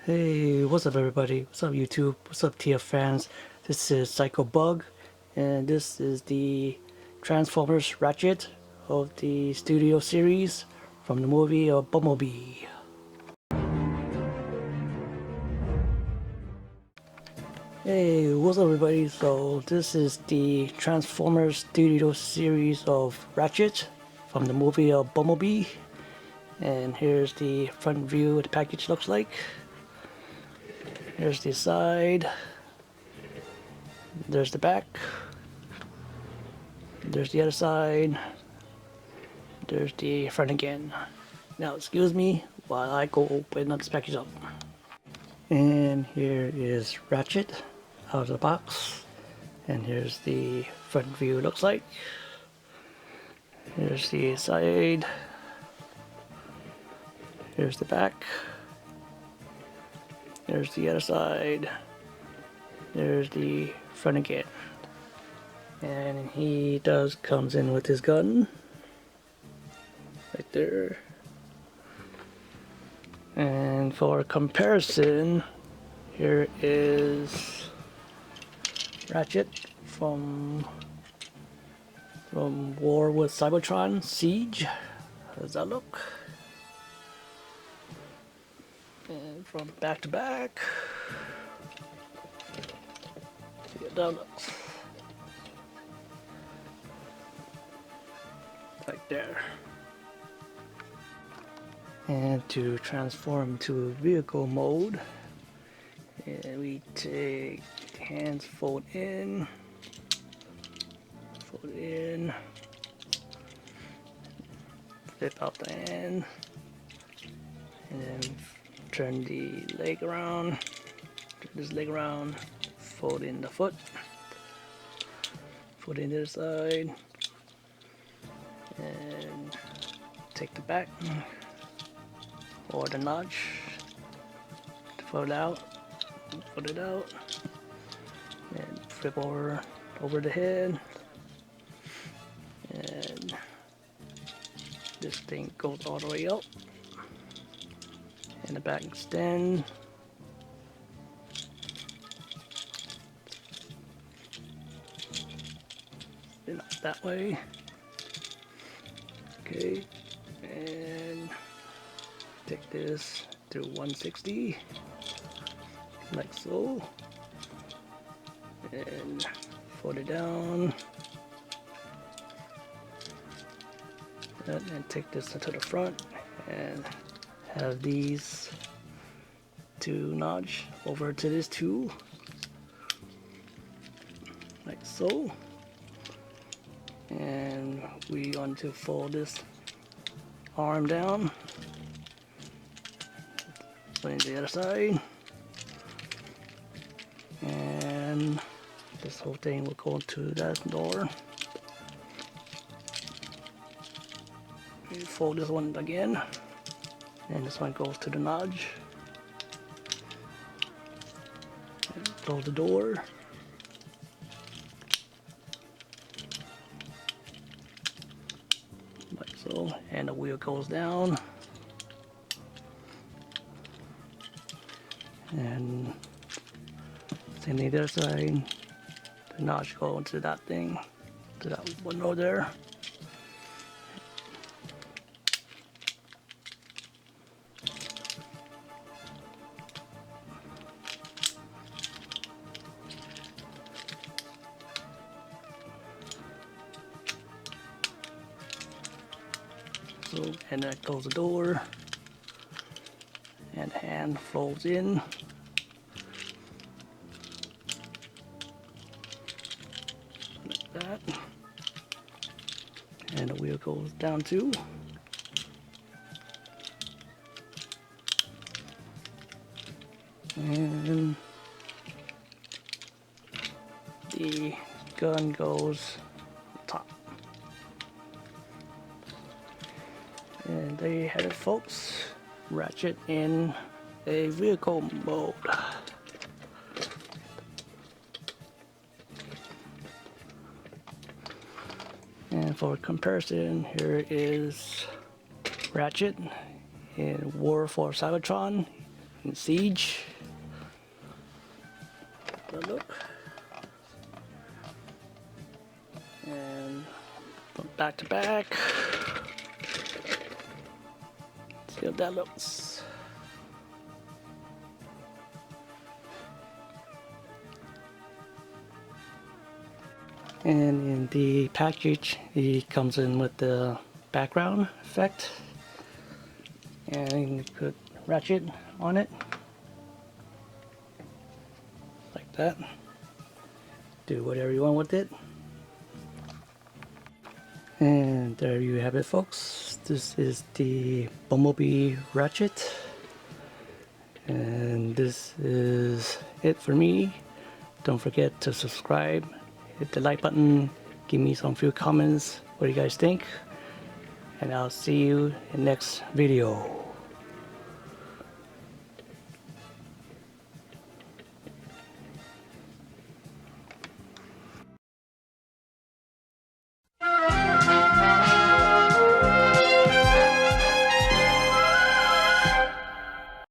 Hey, what's up everybody? What's up YouTube? What's up TF fans? This is Psycho Bug, and this is the Transformers Ratchet of the studio series from the movie of Bumblebee. Hey, what's up everybody? So this is the Transformers studio series of Ratchet from the movie of Bumblebee, and here's the front view of the package looks like. Here's the side. There's the back. There's the other side. There's the front again. Now excuse me while I go open this package up. And here is Ratchet out of the box. And here's the front view looks like. Here's the side. Here's the back. There's the other side. There's the front again. And he comes in with his gun. Right there. And for comparison, here is Ratchet from War with Cybertron Siege. How does that look? And from back to back, see how that looks. Right there. And to transform to vehicle mode, and we take hands fold in, flip out the hand, and then turn the leg around, turn this leg around, fold in the foot, fold in the other side, and take the back or the notch to fold it out, and flip over the head, and this thing goes all the way up, and the back extend. Then up that way. Okay, and take this to 160 like so, and fold it down, and take this to the front and have these two notch over to this two like so, and we want to fold this arm down, put it the other side, and this whole thing will go to that door. We fold this one again, and this one goes to the notch, and close the door. Like so, and the wheel goes down, and same thing the other side, the notch goes to that thing, to that one over there. So, and that close the door, and hand folds in, like that, and the wheel goes down too. And the gun goes on top. And there you have it, folks. Ratchet in a vehicle mode. And for comparison, here is Ratchet in War for Cybertron and Siege. Look. And put back to back. See how that looks. And in the package, it comes in with the background effect. And you put Ratchet on it. Like that. Do whatever you want with it. And there you have it, folks. This is the Bumblebee Ratchet. And this is it for me. Don't forget to subscribe, hit the like button, give me some few comments, what do you guys think? And I'll see you in the next video.